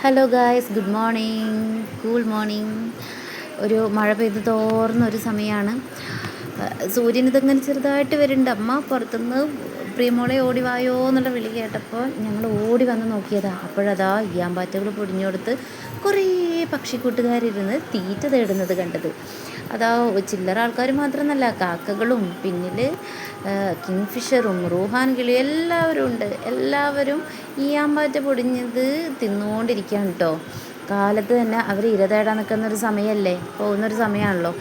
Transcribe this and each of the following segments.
Hello guys, good morning, cool morning. ഒരു മഴ പെയ്ത് തോർന്നൊരു സമയമാണ്. സൂര്യൻ ഇതങ്ങനെ ചെറുതായിട്ട് വരുന്നുണ്ട്. അമ്മ പുറത്തുനിന്ന് പ്രിയമോളെ ഓടി വായോ എന്നുള്ള വിളി കേട്ടപ്പോൾ ഞങ്ങൾ ഓടി വന്ന് നോക്കിയതാണ്. അപ്പോഴതാ ഈയാമ്പാറ്റകൾ പൊടിഞ്ഞു കൊടുത്ത് കുറേ പക്ഷിക്കൂട്ടുകാരിരുന്ന് തീറ്റ തേടുന്നത് കണ്ടത്. അതാ ചില്ലറ ആൾക്കാർ മാത്രമൊന്നല്ല, കാക്കകളും പിന്നിൽ കിങ് ഫിഷറും റൂഹാൻ കിളി എല്ലാവരും ഉണ്ട്. എല്ലാവരും ഈയാമ്പാറ്റ പൊടിഞ്ഞത് തിന്നുകൊണ്ടിരിക്കുകയാണ് കേട്ടോ. കാലത്ത് തന്നെ അവർ ഇര തേടാൻ നിൽക്കുന്നൊരു സമയമല്ലേ, പോകുന്നൊരു സമയമാണല്ലോ.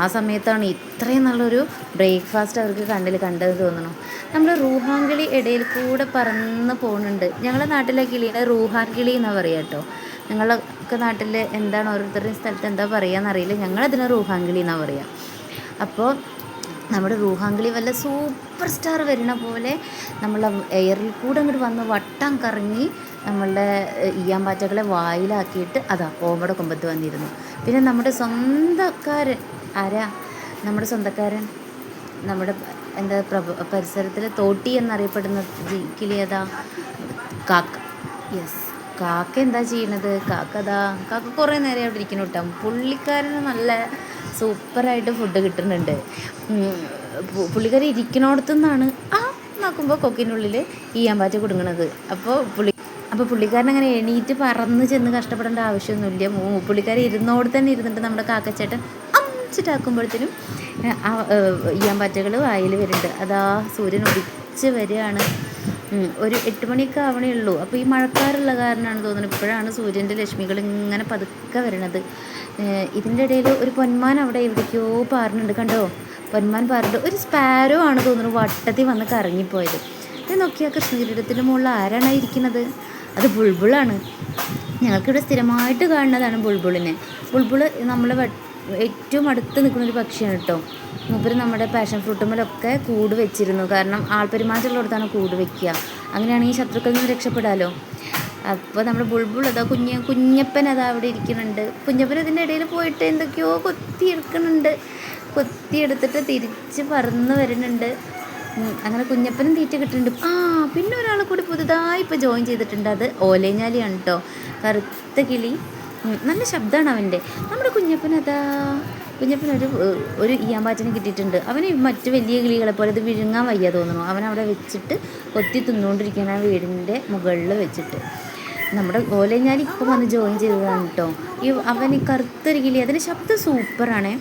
ആ സമയത്താണ് ഇത്രയും നല്ലൊരു ബ്രേക്ക്ഫാസ്റ്റ് അവർക്ക് കണ്ടത് തോന്നണം. നമ്മൾ റൂഹാൻ കിളി ഇടയിൽ കൂടെ പറന്ന് പോകുന്നുണ്ട്. ഞങ്ങളുടെ നാട്ടിലെ കിളീനെ റൂഹാൻ കിളി എന്നാണ് പറയുക കേട്ടോ. നിങ്ങളൊക്കെ നാട്ടിൽ എന്താണ്, ഓരോരുത്തരുടെയും സ്ഥലത്ത് എന്താ പറയുകയെന്നറിയില്ല. ഞങ്ങളതിനെ റൂഹാൻ കിളി എന്നാണ് പറയുക. അപ്പോൾ നമ്മുടെ റൂഹാൻ കിളി വല്ല സൂപ്പർ സ്റ്റാർ വരുന്ന പോലെ നമ്മളെ എയറിൽ കൂടെ അങ്ങോട്ട് വന്ന് വട്ടം കറങ്ങി നമ്മളുടെ ഈയാമ്പാറ്റകളെ വായിലാക്കിയിട്ട് അതാ ഓമയുടെ കൊമ്പത്ത് വന്നിരുന്നു. പിന്നെ നമ്മുടെ സ്വന്തക്കാരൻ ആരാ? നമ്മുടെ സ്വന്തക്കാരൻ നമ്മുടെ എന്താ പരിസരത്തിൽ തോട്ടി എന്നറിയപ്പെടുന്ന കിളി അതാ കാക്ക. യെസ്, കാക്ക എന്താ ചെയ്യണത്? കാക്ക കുറേ നേരം അവിടെ ഇരിക്കുന്നു കേട്ടോ. പുള്ളിക്കാരന് നല്ല സൂപ്പറായിട്ട് ഫുഡ് കിട്ടുന്നുണ്ട്. പുള്ളിക്കാരി ഇരിക്കണോടത്തു നിന്നാണ് നോക്കുമ്പോൾ കൊക്കിനുള്ളിൽ ഈയാമ്പാറ്റ കുടുങ്ങണത്. അപ്പോൾ പുള്ളിക്കാരൻ അങ്ങനെ എണീറ്റ് പറന്ന് ചെന്ന് കഷ്ടപ്പെടേണ്ട ആവശ്യമൊന്നുമില്ല. പുള്ളിക്കാരൻ ഇരുന്നോട് തന്നെ ഇരുന്നിട്ട് നമ്മുടെ കാക്കച്ചേട്ടൻ അമിച്ചിട്ടാക്കുമ്പോഴത്തേനും ഈയാമ്പാറ്റകൾ വായിൽ വരുന്നുണ്ട്. അതാ സൂര്യൻ ഉദിച്ച് വരികയാണ്. ഒരു 8 മണിയൊക്കെ ആവണേ ഉള്ളൂ. അപ്പോൾ ഈ മഴക്കാറുള്ള കാരണമാണ് തോന്നുന്നത് ഇപ്പോഴാണ് സൂര്യൻ്റെ ലക്ഷ്മികൾ ഇങ്ങനെ പതുക്കെ വരണത്. ഇതിൻ്റെ ഇടയിൽ ഒരു പൊന്മാൻ അവിടെ എവിടേക്കോ പാറുന്നുണ്ട്, കണ്ടോ? പൊന്മാൻ പാറുന്നുണ്ട്. ഒരു സ്പാരോ ആണ് തോന്നുന്നു വട്ടത്തിൽ വന്ന് കറങ്ങിപ്പോയത്. ഇത് നോക്കിയാൽ കൃഷ്ണകിരീടത്തിൻ്റെ മുകളിൽ ആരാണ് ഇരിക്കുന്നത്? അത് ബുൾബുളാണ്. ഞങ്ങൾക്കിവിടെ സ്ഥിരമായിട്ട് കാണുന്നതാണ് ബുൾബുളിനെ. ബുൾബുൾ നമ്മളെ ഏറ്റവും അടുത്ത് നിൽക്കുന്നൊരു പക്ഷിയാണ് കേട്ടോ. മൂപ്പര് നമ്മുടെ പാഷൻ ഫ്രൂട്ടുമ്മലൊക്കെ കൂട് വെച്ചിരുന്നു. കാരണം ആൾപ്പെരുമാറ്റുള്ളിടത്താണ് കൂട് വെക്കുക. അങ്ങനെയാണെങ്കിൽ ശത്രുക്കളിൽ നിന്ന് രക്ഷപ്പെടാമല്ലോ. അപ്പോൾ നമ്മുടെ ബുൾബുൾ അതാ കുഞ്ഞപ്പൻ അതാ അവിടെ ഇരിക്കുന്നുണ്ട്. കുഞ്ഞപ്പൻ ഇതിൻ്റെ ഇടയിൽ പോയിട്ട് എന്തൊക്കെയോ കൊത്തിയെടുത്തിട്ട് തിരിച്ച് പറന്ന് വരുന്നുണ്ട്. അങ്ങനെ കുഞ്ഞപ്പനും തീറ്റ കിട്ടുന്നുണ്ട്. പിന്നെ ഒരാൾ കൂടി പുതുതായി ഇപ്പോൾ ജോയിൻ ചെയ്തിട്ടുണ്ട്. അത് ഓലേഞ്ഞാലിയാണ് കേട്ടോ, കറുത്ത കിളി. നല്ല ശബ്ദമാണ് അവൻ്റെ. നമ്മുടെ കുഞ്ഞപ്പനൊരു ഈയാമ്പാറ്റനെ കിട്ടിയിട്ടുണ്ട്. അവന് മറ്റു വലിയ കിളികളെ പോലെ ഇത് വിഴുങ്ങാൻ വയ്യ തോന്നുന്നു. അവനവിടെ വെച്ചിട്ട് കൊത്തി തിന്നുകൊണ്ടിരിക്കുകയാണ് ആ വീടിൻ്റെ മുകളിൽ വെച്ചിട്ട്. നമ്മുടെ ഓലേഞ്ഞാലി ഇപ്പോൾ വന്ന് ജോയിൻ ചെയ്തതാണ് കേട്ടോ. അവന് കറുത്തൊരു കിളി, അതിൻ്റെ ശബ്ദം സൂപ്പറാണ്.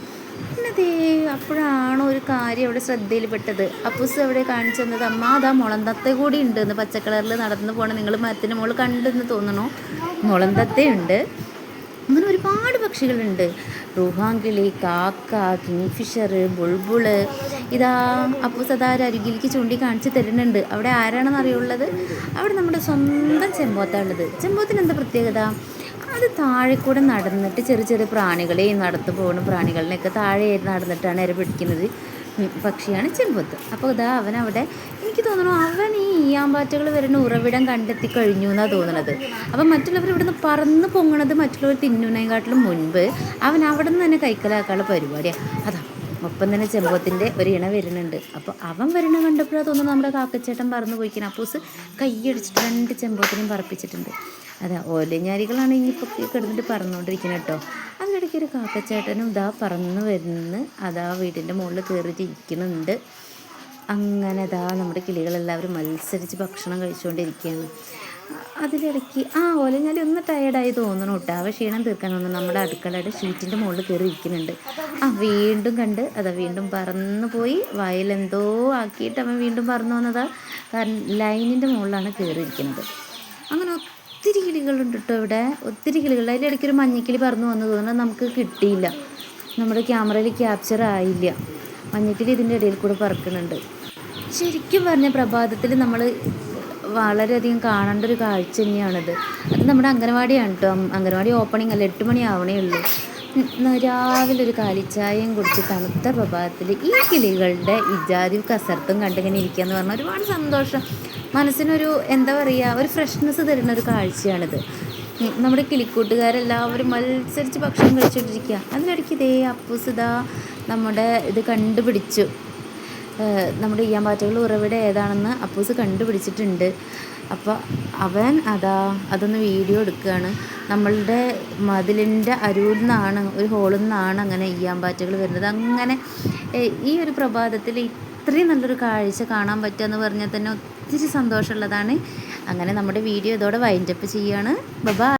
പിന്നെ അപ്പോഴാണ് ഒരു കാര്യം അവിടെ ശ്രദ്ധയിൽപ്പെട്ടത്. അപ്പൂസ് അവിടെ കാണിച്ചു തന്നത്, അമ്മ അതാ മുളന്തത്തെ കൂടി ഉണ്ടെന്ന്. പച്ചക്കളറിൽ നടന്നു പോകണം, നിങ്ങൾ മരത്തിന് മുകളിൽ കണ്ടെന്ന് തോന്നണോ? മുളന്തത്തയുണ്ട്. അങ്ങനെ ഒരുപാട് പക്ഷികളുണ്ട്. റൂഹാൻ കിളി, കാക്ക, കിങ് ഫിഷർ, ബുൾബുള്. ഇതാ അപ്പൂസ് അതാ അരികിലേക്ക് ചൂണ്ടി കാണിച്ച് തരുന്നുണ്ട്. അവിടെ ആരാണെന്ന് അറിയുള്ളത്? അവിടെ നമ്മുടെ സ്വന്തം ചെമ്പോത്താണുള്ളത്. ചെമ്പോത്തിന് എന്താ പ്രത്യേകത? അത് താഴെ കൂടെ നടന്നിട്ട് ചെറിയ പ്രാണികളെ നടന്നു പോകുന്ന പ്രാണികളിനെയൊക്കെ താഴെ നടന്നിട്ടാണ് ഇര പിടിക്കുന്നത് പക്ഷിയാണ് ചെമ്പോത്ത്. അപ്പോൾ ഇതാ അവനവിടെ, എനിക്ക് തോന്നുന്നു അവൻ ഈ ഈയാമ്പാറ്റകൾ വരുന്ന ഉറവിടം കണ്ടെത്തി കഴിഞ്ഞു എന്നാണ് തോന്നുന്നത്. അപ്പം മറ്റുള്ളവർ ഇവിടുന്ന് പറന്ന് പൊങ്ങണത് മറ്റുള്ളവർ തിന്നുന്നതിനെക്കാട്ടിലും മുൻപ് അവൻ അവിടെ നിന്ന് തന്നെ കൈക്കലാക്കാനുള്ള പരിപാടിയാണ്. അതാ ഒപ്പം തന്നെ ചെമ്പോത്തിൻ്റെ ഒരു ഇണ വരുന്നുണ്ട്. അപ്പോൾ അവൻ വരണ കണ്ടപ്പോഴാണ് തോന്നുന്നു നമ്മുടെ കാക്കച്ചേട്ടൻ പറന്ന് പോയിക്കണം. അപ്പൂസ് കൈയടിച്ചിട്ട് 2 ചെമ്പോത്തിനും പറപ്പിച്ചിട്ടുണ്ട്. അതാ ഓലഞ്ഞാരികളാണ് ഇനിയിപ്പോൾ കിടന്നിട്ട് പറന്നുകൊണ്ടിരിക്കുന്നത് കേട്ടോ. അതിനിടയ്ക്ക് ഒരു കാക്കച്ചേട്ടനും ഇതാ പറന്ന് വരുന്ന അതാ വീടിൻ്റെ മുകളിൽ കയറിയിട്ട് ഇരിക്കുന്നുണ്ട്. അങ്ങനെ ഇതാ നമ്മുടെ കിളികളെല്ലാവരും മത്സരിച്ച് ഭക്ഷണം കഴിച്ചുകൊണ്ടിരിക്കുകയാണ്. അതിലിടയ്ക്ക് ഓലഞ്ഞാലി ഒന്ന് ടയേർഡായി തോന്നണം കേട്ടോ. അവ ക്ഷീണം തീർക്കാൻ തോന്നുന്നു നമ്മുടെ അടുക്കളയുടെ ഷീറ്റിൻ്റെ മുകളിൽ കയറി ഇരിക്കുന്നുണ്ട്. വീണ്ടും കണ്ട് അതാ വീണ്ടും പറന്നു പോയി വയലെന്തോ ആക്കിയിട്ട് അവൻ വീണ്ടും പറന്നു വന്നതാ. കാരണം ലൈനിൻ്റെ മുകളിലാണ് കയറിയിരിക്കുന്നത്. അങ്ങനെ ഒത്തിരി കിളികളുണ്ട് കേട്ടോ ഇവിടെ, ഒത്തിരി കിളികൾ. അതിലിടയ്ക്കൊരു മഞ്ഞക്കിളി പറന്നു വന്നു തോന്നുന്നത് നമുക്ക് കിട്ടിയില്ല, നമ്മുടെ ക്യാമറയിൽ ക്യാപ്ചർ ആയില്ല. മഞ്ഞക്കിളി ഇതിൻ്റെ ഇടയിൽ കൂടെ പറക്കുന്നുണ്ട്. ശരിക്കും പറഞ്ഞ പ്രഭാതത്തിൽ നമ്മൾ വളരെയധികം കാണേണ്ട ഒരു കാഴ്ച തന്നെയാണിത്. അത് നമ്മുടെ അംഗനവാടിയാണ് കേട്ടോ. അംഗനവാടി ഓപ്പണിംഗ് അല്ല, 8 മണി ആവണേ ഉള്ളൂ. രാവിലെ ഒരു കാലിച്ചായയും കുടിച്ച് തണുത്ത പ്രഭാതത്തിൽ ഈ കിളികളുടെ ഇജാതി കസർത്തും കണ്ടിങ്ങനെ ഇരിക്കുക എന്ന് പറഞ്ഞാൽ ഒരുപാട് സന്തോഷം, മനസ്സിനൊരു എന്താ പറയുക, ഒരു ഫ്രഷ്നെസ് തരുന്ന ഒരു കാഴ്ചയാണിത്. നമ്മുടെ കിളിക്കൂട്ടുകാരെല്ലാവരും മത്സരിച്ച് ഭക്ഷണം കഴിച്ചുകൊണ്ടിരിക്കുക. അതിനിടയ്ക്ക് അപ്പൂസ് നമ്മുടെ ഇത് കണ്ടുപിടിച്ചു. നമ്മുടെ ഈയാമ്പാറ്റകൾ ഉറവിടം ഏതാണെന്ന് അപ്പൂസ് കണ്ടുപിടിച്ചിട്ടുണ്ട്. അപ്പോൾ അവൻ അതൊന്ന് വീഡിയോ എടുക്കുകയാണ്. നമ്മളുടെ മതിലിൻ്റെ അരുവിൽ നിന്നാണ്, ഒരു ഹോളിൽ നിന്നാണ് അങ്ങനെ ഈയാമ്പാറ്റകൾ വരുന്നത്. അങ്ങനെ ഈ ഒരു പ്രഭാതത്തിൽ ഇത്രയും നല്ലൊരു കാഴ്ച കാണാൻ പറ്റുക എന്ന് പറഞ്ഞാൽ തന്നെ ഒത്തിരി സന്തോഷമുള്ളതാണ്. അങ്ങനെ നമ്മുടെ വീഡിയോ ഇതോടെ വൈൻഡപ്പ് ചെയ്യുകയാണ്. ബൈ.